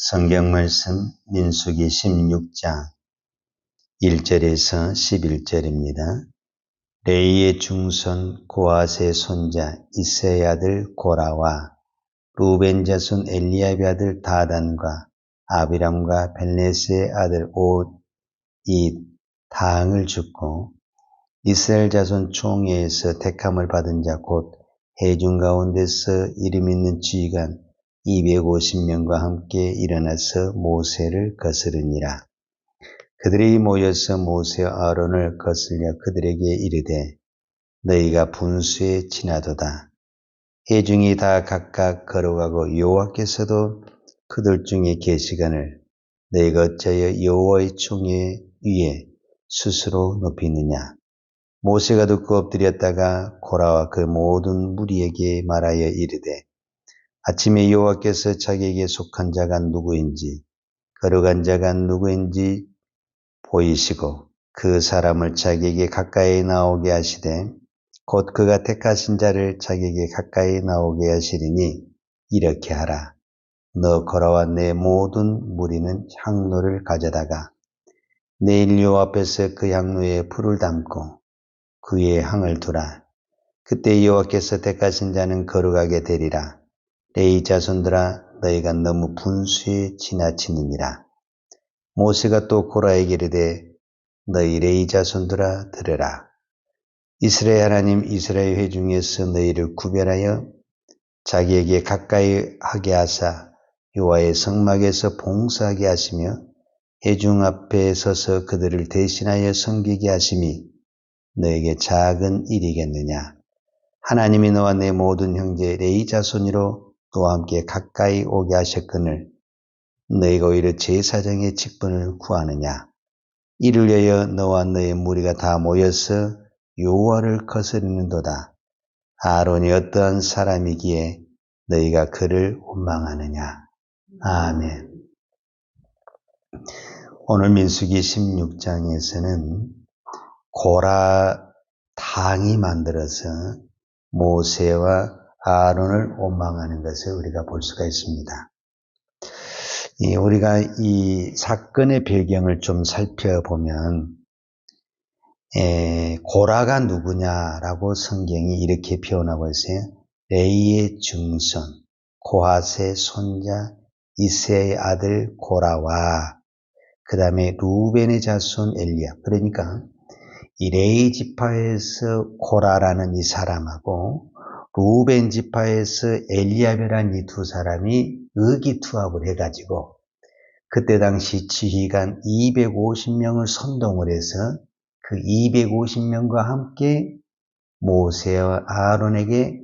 성경 말씀 민수기 16장 1절에서 11절입니다. 레이의 중손 고앗의 손자 이새의 아들 고라와 루벤 자손 엘리압의 아들 다단과 아비람과 벨레스의 아들 옷이 다항을 죽고 이스라엘 자손 총회에서 택함을 받은 자 곧 회중 가운데서 이름 있는 지휘관 250명과 함께 일어나서 모세를 거스르니라. 그들이 모여서 모세와 아론을 거슬려 그들에게 이르되 너희가 분수에 지나도다. 회중이 다 각각 걸어가고 여호와께서도 그들 중에 계시거늘 너희가 어찌하여 여호와의 총회 위에 스스로 높이느냐. 모세가 듣고 엎드렸다가 고라와 그 모든 무리에게 말하여 이르되 아침에 여호와께서 자기에게 속한 자가 누구인지 걸어간 자가 누구인지 보이시고 그 사람을 자기에게 가까이 나오게 하시되 곧 그가 택하신 자를 자기에게 가까이 나오게 하시리니 이렇게 하라. 너 고라와 내 모든 무리는 향로를 가져다가 내일 여호와 앞에서 그 향로에 불을 담고 그 위에 향을 두라. 그때 여호와께서 택하신 자는 걸어가게 되리라. 레위 자손들아 너희가 너무 분수에 지나치느니라. 모세가 또 고라에게 이르되 너희 레위 자손들아 들으라. 이스라엘 하나님 이스라엘 회중에서 너희를 구별하여 자기에게 가까이 하게 하사 여호와의 성막에서 봉사하게 하시며 회중 앞에 서서 그들을 대신하여 섬기게 하심이 너에게 작은 일이겠느냐. 하나님이 너와 내 모든 형제 레위 자손이로 너와 함께 가까이 오게 하셨거늘 너희가 오히려 제사장의 직분을 구하느냐. 이를 위하여 너와 너의 무리가 다 모여서 여호와를 거스르는도다. 아론이 어떠한 사람이기에 너희가 그를 원망하느냐. 아멘. 오늘 민수기 16장에서는 고라 당이 만들어서 모세와 아론을 원망하는 것을 우리가 볼 수가 있습니다. 우리가 이 사건의 배경을 좀 살펴보면 고라가 누구냐라고 성경이 이렇게 표현하고 있어요. 레이의 중손 고앗의 손자 이새의 아들 고라와 그 다음에 루벤의 자손 엘리압. 그러니까 이 레이 지파에서 고라라는 이 사람하고 루벤 지파에서 엘리압이라는 이 두 사람이 의기투합을 해가지고 그때 당시 지휘관 250명을 선동을 해서 그 250명과 함께 모세와 아론에게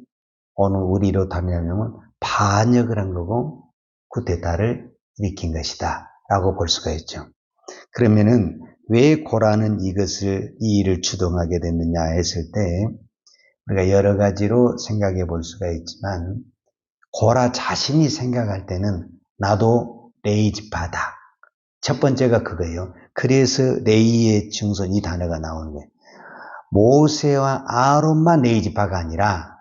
오늘 우리로 담으면 반역을 한 거고 쿠데타를 일으킨 것이다 라고 볼 수가 있죠. 그러면은 왜 고라는 이 일을 주동하게 됐느냐 했을 때 우리가 여러 가지로 생각해 볼 수가 있지만 고라 자신이 생각할 때는 나도 레위 지파다. 첫 번째가 그거예요. 그래서 레위의 중손 이 단어가 나오는 거예요. 모세와 아론만 레위 지파가 아니라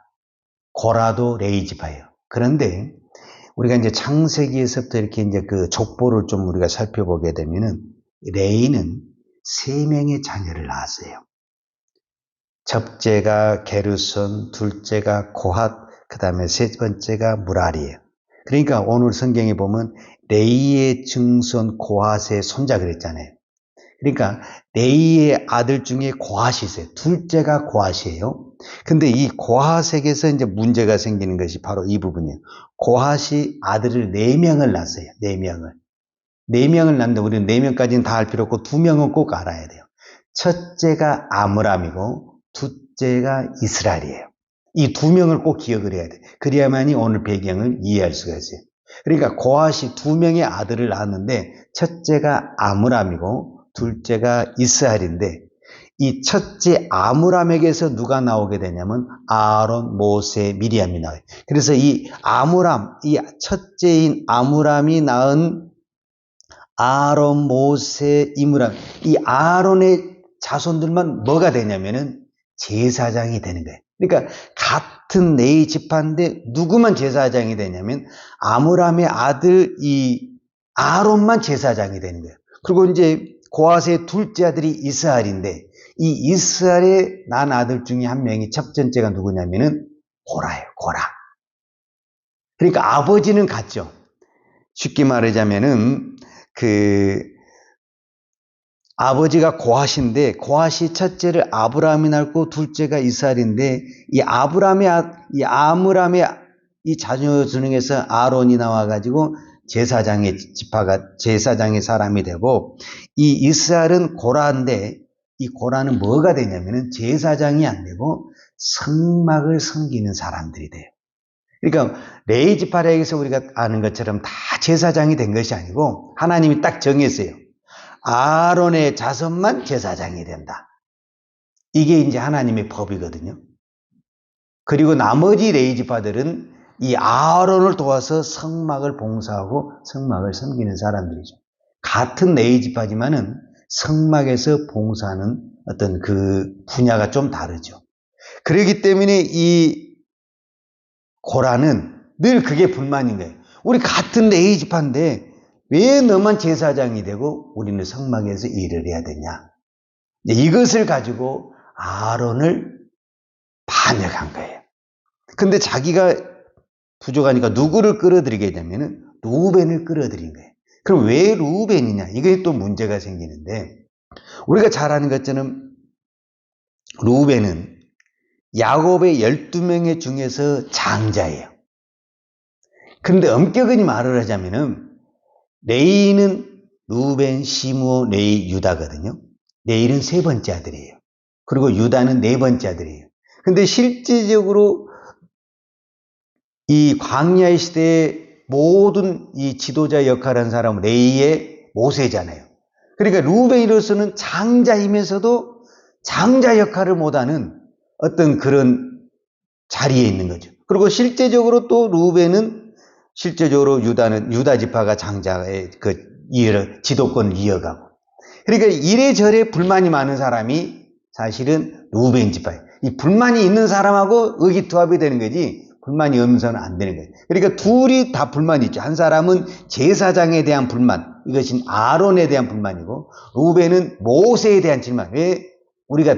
고라도 레위 지파예요. 그런데 우리가 이제 창세기에서부터 이렇게 이제 그 족보를 좀 우리가 살펴보게 되면은 레위는 3명의 자녀를 낳았어요. 첫째가 게르손, 둘째가 고핫, 그 다음에 세 번째가 무랄이에요. 그러니까 오늘 성경에 보면 레이의 증손 고핫의 손자 그랬잖아요. 그러니까 레이의 아들 중에 고핫이 있어요. 둘째가 고핫이에요. 근데 이 고핫에게서 이제 문제가 생기는 것이 바로 이 부분이에요. 고핫이 아들을 4명을 낳았어요. 4명을. 4명을 낳는데 우리는 4명까지는 다 알 필요 없고 2명은 꼭 알아야 돼요. 첫째가 아므람이고 둘째가 이스라엘이에요. 이 2명을 꼭 기억을 해야 돼. 그래야만이 오늘 배경을 이해할 수가 있어요. 그러니까 고핫이 2명의 아들을 낳았는데 첫째가 아므람이고 둘째가 이스라엘인데 이 첫째 아므람에게서 누가 나오게 되냐면 아론, 모세, 미리암이 나와요. 그래서 이 아므람, 이 첫째인 아므람이 낳은 아론, 모세, 이므람, 이 아론의 자손들만 뭐가 되냐면은 제사장이 되는 거예요. 그러니까 같은 레위 지파인데 누구만 제사장이 되냐면 아므람의 아들 이 아론만 제사장이 되는 거예요. 그리고 이제 고핫의 둘째 아들이 이스라엘인데 이 이스라엘의 난 아들 중에 한 명이 첫 번째가 누구냐면은 고라예요. 고라. 그러니까 아버지는 같죠. 쉽게 말하자면은 아버지가 고핫인데 고핫이 첫째를 아브라함이 낳고 둘째가 이스라엘인데 이 아므람의 이 자녀 중에서 아론이 나와가지고 제사장의 사람이 되고 이 이스라엘은 고라인데 이 고라는 뭐가 되냐면은 제사장이 안 되고 성막을 섬기는 사람들이 돼요. 그러니까 레위 지파에게서 우리가 아는 것처럼 다 제사장이 된 것이 아니고 하나님이 딱 정했어요. 아론의 자손만 제사장이 된다. 이게 이제 하나님의 법이거든요. 그리고 나머지 레위 지파들은 이 아론을 도와서 성막을 봉사하고 성막을 섬기는 사람들이죠. 같은 레위 지파지만은 성막에서 봉사하는 어떤 그 분야가 좀 다르죠. 그렇기 때문에 이 고라는 늘 그게 불만인 거예요. 우리 같은 레위 지파인데 왜 너만 제사장이 되고 우리는 성막에서 일을 해야 되냐. 이것을 가지고 아론을 반역한 거예요. 근데 자기가 부족하니까 누구를 끌어들이게 되면은 루벤을 끌어들인 거예요. 그럼 왜 루벤이냐? 이게 또 문제가 생기는데 우리가 잘 아는 것처럼 루벤은 야곱의 12명의 중에서 장자예요. 그런데 엄격히 말을 하자면은 레이는 루벤, 시므온, 레이, 유다거든요. 레이는 세 번째 아들이에요. 그리고 유다는 네 번째 아들이에요. 근데 실질적으로 이 광야의 시대에 모든 이 지도자 역할을 한 사람은 레이의 모세잖아요. 그러니까 루벤으로서는 장자이면서도 장자 역할을 못하는 어떤 그런 자리에 있는 거죠. 그리고 실제적으로 또 루벤은 실제적으로 유다 지파가 장자의 그 지도권을 이어가고. 그러니까 이래저래 불만이 많은 사람이 사실은 루벤 지파예요. 이 불만이 있는 사람하고 의기투합이 되는 거지 불만이 없어서는 안 되는 거예요. 그러니까 둘이 다 불만이 있죠. 한 사람은 제사장에 대한 불만, 이것은 아론에 대한 불만이고 루벤은 모세에 대한 질만. 왜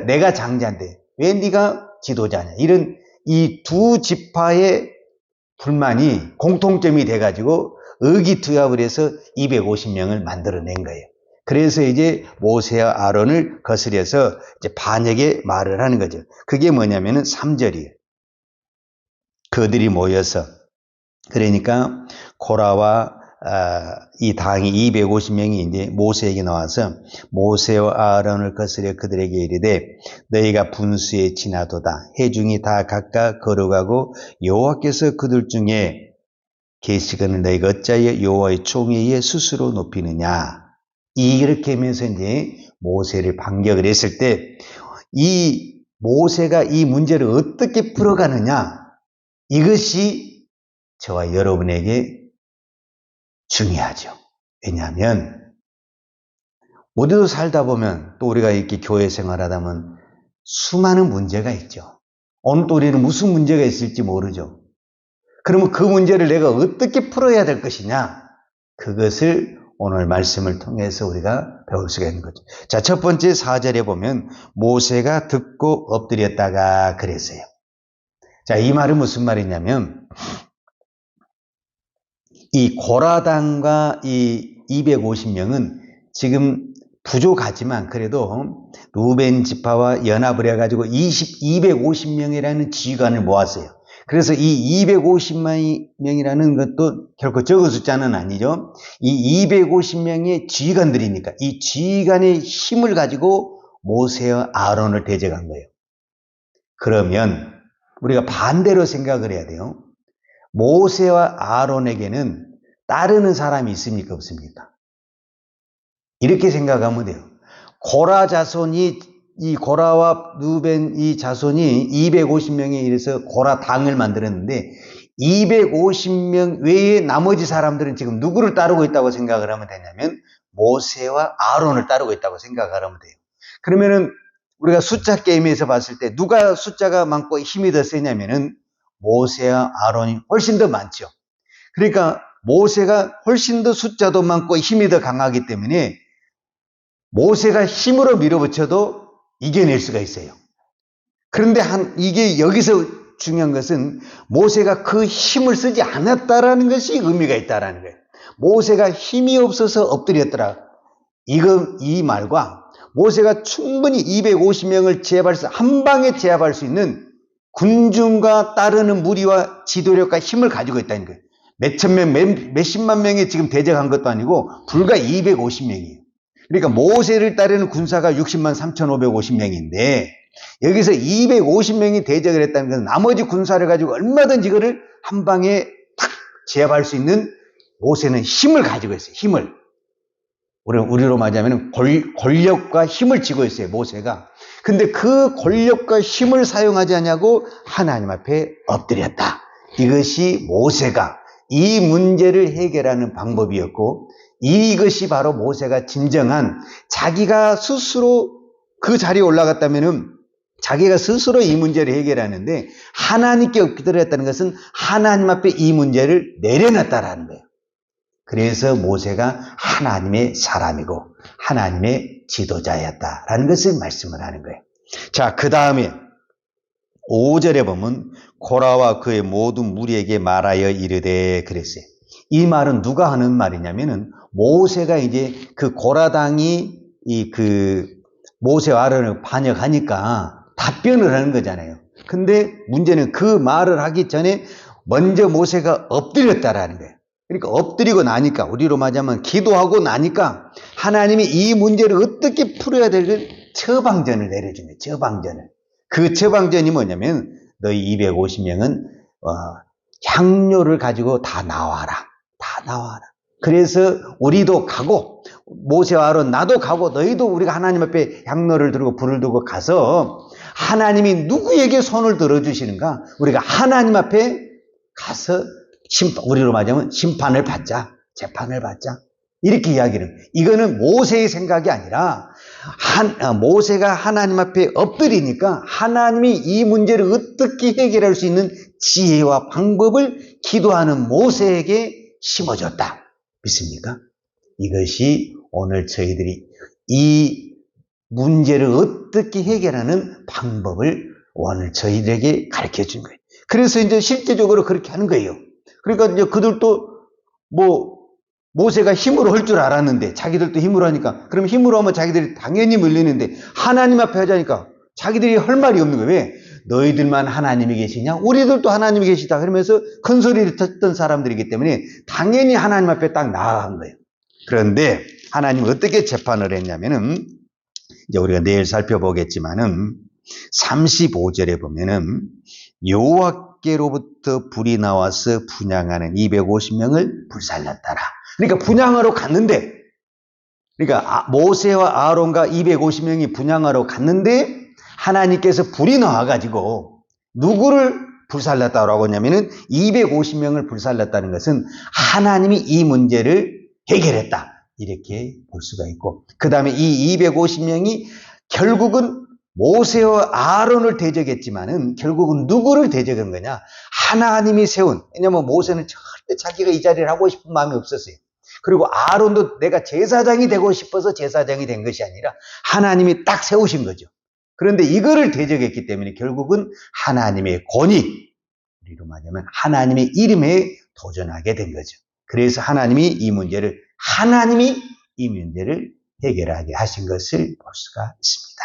내가 장자인데 왜 네가 지도자냐. 이런 이 두 지파의 불만이 공통점이 돼가지고 의기투합을 해서 250명을 만들어낸 거예요. 그래서 이제 모세와 아론을 거스려서 이제 반역의 말을 하는 거죠. 그게 뭐냐면은 3절이에요. 그들이 모여서 그러니까 고라와 이 당이 250명이 이제 모세에게 나와서 모세와 아론을 거스려 그들에게 이르되 너희가 분수에 지나도다 회중이 다 각각 걸어가고 여호와께서 그들 중에 계시거늘 너희가 어찌하여 여호와의 총에 의해 스스로 높이느냐. 이렇게 하면서 이제 모세를 반격을 했을 때 이 모세가 이 문제를 어떻게 풀어가느냐, 이것이 저와 여러분에게 중요하죠. 왜냐하면 우리도 살다 보면 또 우리가 이렇게 교회 생활하다 보면 수많은 문제가 있죠. 오늘 또 우리는 무슨 문제가 있을지 모르죠. 그러면 그 문제를 내가 어떻게 풀어야 될 것이냐, 그것을 오늘 말씀을 통해서 우리가 배울 수가 있는 거죠. 자, 첫 번째 4절에 보면 모세가 듣고 엎드렸다가 그랬어요. 자, 이 말은 무슨 말이냐면 이 고라당과 이 250명은 지금 부족하지만 그래도 루벤 지파와 연합을 해가지고 250명이라는 지휘관을 모았어요. 그래서 이 250명이라는 것도 결코 적은 숫자는 아니죠. 이 250명의 지휘관들이니까 이 지휘관의 힘을 가지고 모세와 아론을 대적한 거예요. 그러면 우리가 반대로 생각을 해야 돼요. 모세와 아론에게는 따르는 사람이 있습니까? 없습니까? 이렇게 생각하면 돼요. 고라 자손이, 이 고라와 루벤 이 자손이 250명에 이래서 고라 당을 만들었는데 250명 외에 나머지 사람들은 지금 누구를 따르고 있다고 생각을 하면 되냐면 모세와 아론을 따르고 있다고 생각을 하면 돼요. 그러면은 우리가 숫자 게임에서 봤을 때 누가 숫자가 많고 힘이 더 세냐면은 모세와 아론이 훨씬 더 많죠. 그러니까 모세가 훨씬 더 숫자도 많고 힘이 더 강하기 때문에 모세가 힘으로 밀어붙여도 이겨낼 수가 있어요. 그런데 이게 여기서 중요한 것은 모세가 그 힘을 쓰지 않았다라는 것이 의미가 있다라는 거예요. 모세가 힘이 없어서 엎드렸더라. 이 말과 모세가 충분히 250명을 한 방에 제압할 수 있는 군중과 따르는 무리와 지도력과 힘을 가지고 있다는 거예요. 몇천 명, 몇십만 명이 지금 대적한 것도 아니고 불과 250명이에요. 그러니까 모세를 따르는 군사가 60만 3,550명인데 여기서 250명이 대적을 했다는 것은 나머지 군사를 가지고 얼마든지 이거를 한 방에 탁 제압할 수 있는 모세는 힘을 가지고 있어요. 힘을. 우리로 말하자면 권력과 힘을 쥐고 있어요. 모세가. 근데 그 권력과 힘을 사용하지 않냐고 하나님 앞에 엎드렸다. 이것이 모세가 이 문제를 해결하는 방법이었고 이것이 바로 모세가 진정한 자기가 스스로 그 자리에 올라갔다면은 자기가 스스로 이 문제를 해결하는데 하나님께 엎드렸다는 것은 하나님 앞에 이 문제를 내려놨다라는 거예요. 그래서 모세가 하나님의 사람이고 하나님의 지도자였다라는 것을 말씀을 하는 거예요. 자, 그 다음에 5절에 보면 고라와 그의 모든 무리에게 말하여 이르되 그랬어요. 이 말은 누가 하는 말이냐면은 모세가 이제 그 고라당이 모세와 아론을 반역하니까 답변을 하는 거잖아요. 근데 문제는 그 말을 하기 전에 먼저 모세가 엎드렸다라는 거예요. 그러니까 엎드리고 나니까 우리로 말하자면 기도하고 나니까 하나님이 이 문제를 어떻게 풀어야 될지 처방전을 내려주는 거예요. 처방전을. 그 처방전이 뭐냐면 너희 250명은 향료를 가지고 다 나와라. 다 나와라. 그래서 우리도 가고 모세와 아론 나도 가고 너희도 우리가 하나님 앞에 향로를 들고 불을 들고 가서 하나님이 누구에게 손을 들어주시는가 우리가 하나님 앞에 가서 우리로 말하자면 심판을 받자. 재판을 받자. 이렇게 이야기를. 이거는 모세의 생각이 아니라 모세가 하나님 앞에 엎드리니까 하나님이 이 문제를 어떻게 해결할 수 있는 지혜와 방법을 기도하는 모세에게 심어줬다. 믿습니까? 이것이 오늘 저희들이 이 문제를 어떻게 해결하는 방법을 오늘 저희들에게 가르쳐 준 거예요. 그래서 이제 실제적으로 그렇게 하는 거예요. 그러니까 이제 그들도 모세가 힘으로 할 줄 알았는데 자기들도 힘으로 하니까 그럼 힘으로 하면 자기들이 당연히 밀리는데 하나님 앞에 하자니까 자기들이 할 말이 없는 거예요. 왜? 너희들만 하나님이 계시냐? 우리들도 하나님이 계시다. 그러면서 큰 소리를 듣던 사람들이기 때문에 당연히 하나님 앞에 딱 나아간 거예요. 그런데 하나님은 어떻게 재판을 했냐면은 이제 우리가 내일 살펴보겠지만은 35절에 보면은 여호와께로부터 불이 나와서 분향하는 250명을 불살랐더라. 그러니까 분향하러 갔는데 그러니까 모세와 아론과 250명이 분향하러 갔는데 하나님께서 불이 나와가지고 누구를 불살랐다고 하냐면은 250명을 불살랐다는 것은 하나님이 이 문제를 해결했다. 이렇게 볼 수가 있고 그 다음에 이 250명이 결국은 모세와 아론을 대적했지만은 결국은 누구를 대적한 거냐? 하나님이 세운. 왜냐하면 모세는 절대 자기가 이 자리를 하고 싶은 마음이 없었어요. 그리고 아론도 내가 제사장이 되고 싶어서 제사장이 된 것이 아니라 하나님이 딱 세우신 거죠. 그런데 이거를 대적했기 때문에 결국은 하나님의 권위, 우리로 말하면 하나님의 이름에 도전하게 된 거죠. 그래서 하나님이 이 문제를 해결하게 하신 것을 볼 수가 있습니다.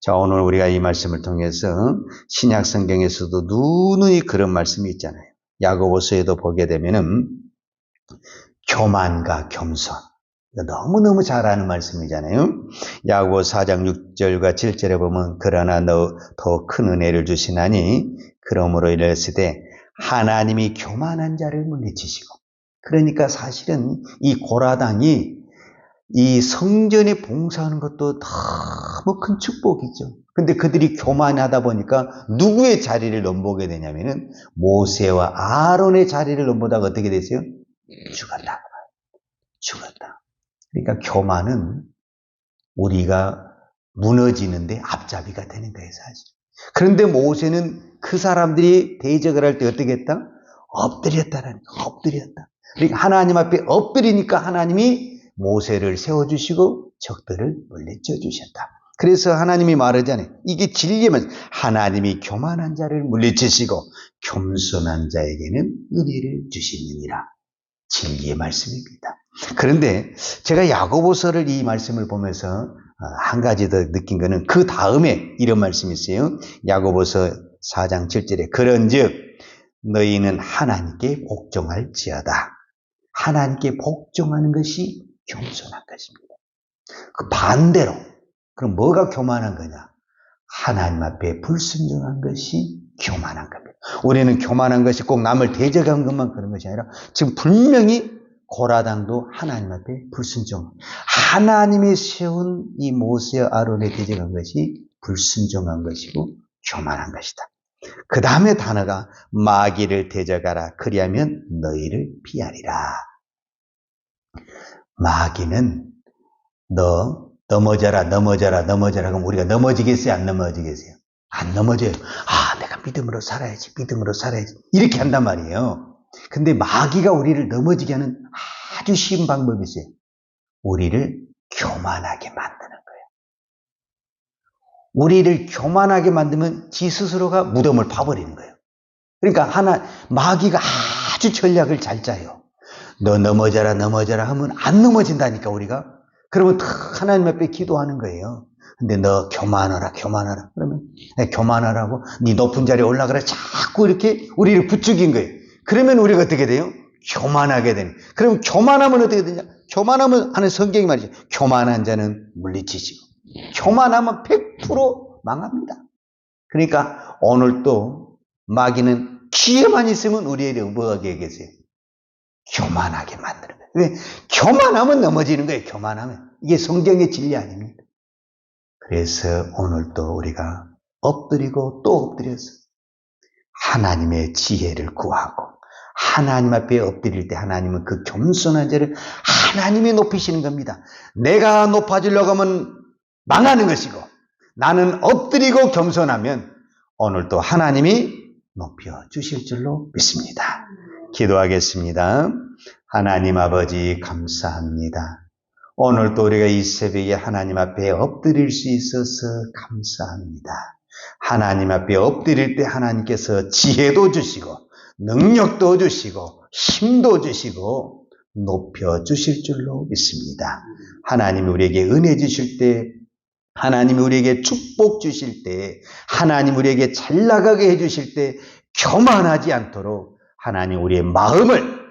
자, 오늘 우리가 이 말씀을 통해서 신약 성경에서도 누누이 그런 말씀이 있잖아요. 야고보서에도 보게 되면은 교만과 겸손. 너무너무 잘 아는 말씀이잖아요. 야고보 4장 6절과 7절에 보면 그러나 너 더 큰 은혜를 주시나니 그러므로 이랬으되 하나님이 교만한 자를 물리치시고 그러니까 사실은 이 고라당이 이 성전에 봉사하는 것도 너무 큰 축복이죠. 근데 그들이 교만하다 보니까 누구의 자리를 넘보게 되냐면은 모세와 아론의 자리를 넘보다가 어떻게 됐어요? 죽었다. 그러니까 교만은 우리가 무너지는데 앞잡이가 되는 거예요, 사실. 그런데 모세는 그 사람들이 대적을 할 때 어떻게 했다? 엎드렸다. 그러니까 하나님 앞에 엎드리니까 하나님이 모세를 세워주시고 적들을 물리쳐 주셨다. 그래서 하나님이 말하잖아요. 이게 진리면 하나님이 교만한 자를 물리치시고 겸손한 자에게는 은혜를 주시느니라. 진리의 말씀입니다. 그런데 제가 야고보서를 이 말씀을 보면서 한 가지 더 느낀 것은 그 다음에 이런 말씀이 있어요. 야고보서 4장 7절에 그런즉 너희는 하나님께 복종할지어다. 하나님께 복종하는 것이 겸손한 것입니다. 그 반대로 그럼 뭐가 교만한 거냐? 하나님 앞에 불순종한 것이 교만한 겁니다. 우리는 교만한 것이 꼭 남을 대적한 것만 그런 것이 아니라 지금 분명히 고라당도 하나님 앞에 불순종. 하나님이 세운 이 모세와 아론에 대적한 것이 불순종한 것이고 교만한 것이다. 그 다음에 단어가 마귀를 대적하라. 그리하면 너희를 피하리라. 마귀는 너 넘어져라 그럼 우리가 넘어지겠어요? 안 넘어지겠어요? 안 넘어져요. 내가 믿음으로 살아야지 이렇게 한단 말이에요. 근데 마귀가 우리를 넘어지게 하는 아주 쉬운 방법이 있어요. 우리를 교만하게 만드는 거예요. 우리를 교만하게 만들면 지 스스로가 무덤을 파버리는 거예요. 그러니까 마귀가 아주 전략을 잘 짜요. 너 넘어져라 하면 안 넘어진다니까 우리가. 그러면 하나님 앞에 기도하는 거예요. 근데 너 교만하라 그러면 교만하라고 네 높은 자리에 올라가라 자꾸 이렇게 우리를 부추긴 거예요. 그러면 우리가 어떻게 돼요? 교만하게 되는. 그럼 교만하면 어떻게 되냐? 교만하면 하는 성경이 말이죠. 교만한 자는 물리치시고 교만하면 100% 망합니다. 그러니까 오늘 또 마귀는 기회만 있으면 우리에게 뭐하게 계세요? 교만하게 만드는 거예요. 왜? 교만하면 넘어지는 거예요. 교만하면. 이게 성경의 진리 아닙니다. 그래서 오늘도 우리가 엎드리고 또 엎드려서 하나님의 지혜를 구하고 하나님 앞에 엎드릴 때 하나님은 그 겸손한 자를 하나님이 높이시는 겁니다. 내가 높아지려고 하면 망하는 것이고 나는 엎드리고 겸손하면 오늘도 하나님이 높여주실 줄로 믿습니다. 기도하겠습니다. 하나님 아버지 감사합니다. 오늘도 우리가 이 새벽에 하나님 앞에 엎드릴 수 있어서 감사합니다. 하나님 앞에 엎드릴 때 하나님께서 지혜도 주시고 능력도 주시고 힘도 주시고 높여주실 줄로 믿습니다. 하나님이 우리에게 은혜 주실 때 하나님이 우리에게 축복 주실 때 하나님 우리에게 잘 나가게 해주실 때 교만하지 않도록 하나님 우리의 마음을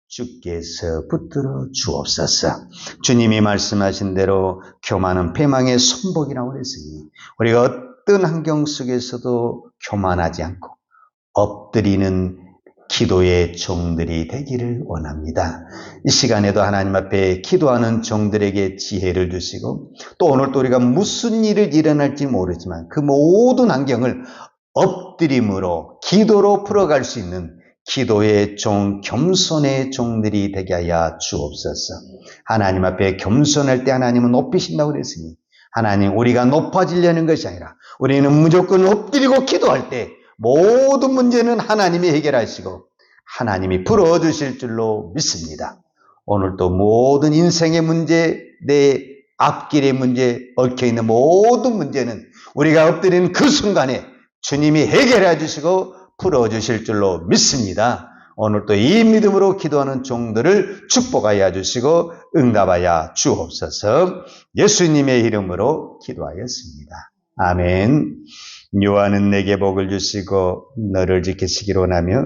주께서 붙들어 주옵소서. 주님이 말씀하신 대로 교만은 패망의 손목이라고 했으니 우리가 어떤 환경 속에서도 교만하지 않고 엎드리는 기도의 종들이 되기를 원합니다. 이 시간에도 하나님 앞에 기도하는 종들에게 지혜를 주시고 또 오늘 또 우리가 무슨 일을 일어날지 모르지만 그 모든 환경을 엎드림으로 기도로 풀어갈 수 있는 기도의 종, 겸손의 종들이 되게 하여 주옵소서. 하나님 앞에 겸손할 때 하나님은 높이신다고 그랬으니 하나님 우리가 높아지려는 것이 아니라 우리는 무조건 엎드리고 기도할 때 모든 문제는 하나님이 해결하시고 하나님이 풀어주실 줄로 믿습니다. 오늘도 모든 인생의 문제, 내 앞길의 문제, 얽혀있는 모든 문제는 우리가 엎드리는 그 순간에 주님이 해결해 주시고 풀어주실 줄로 믿습니다. 오늘도 이 믿음으로 기도하는 종들을 축복하여 주시고 응답하여 주옵소서. 예수님의 이름으로 기도하였습니다. 아멘. 요한은 내게 복을 주시고 너를 지키시기를 원하며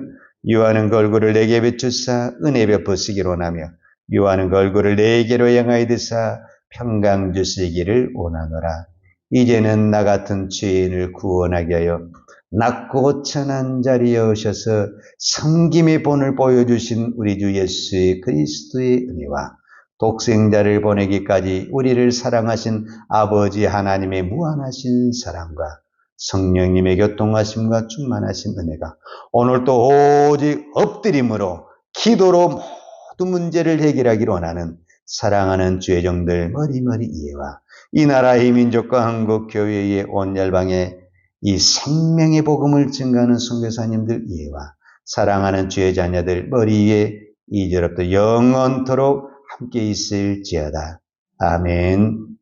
요한은 그 얼굴을 내게 비추사 은혜 베푸시기를 원하며 요한은 그 얼굴을 내게로 향하여 드사 평강 주시기를 원하노라. 이제는 나 같은 죄인을 구원하게 하여 낮고 천한 자리에 오셔서 섬김의 본을 보여주신 우리 주 예수 그리스도의 은혜와 독생자를 보내기까지 우리를 사랑하신 아버지 하나님의 무한하신 사랑과 성령님의 교통하심과 충만하신 은혜가 오늘도 오직 엎드림으로 기도로 모든 문제를 해결하기를 원하는 사랑하는 주의 종들 머리머리 이해와 이 나라의 민족과 한국 교회의 온 열방에 이 생명의 복음을 증가하는 선교사님들 이해와 사랑하는 주의 자녀들 머리 위에 2절부터 영원토록 함께 있을지어다. 아멘.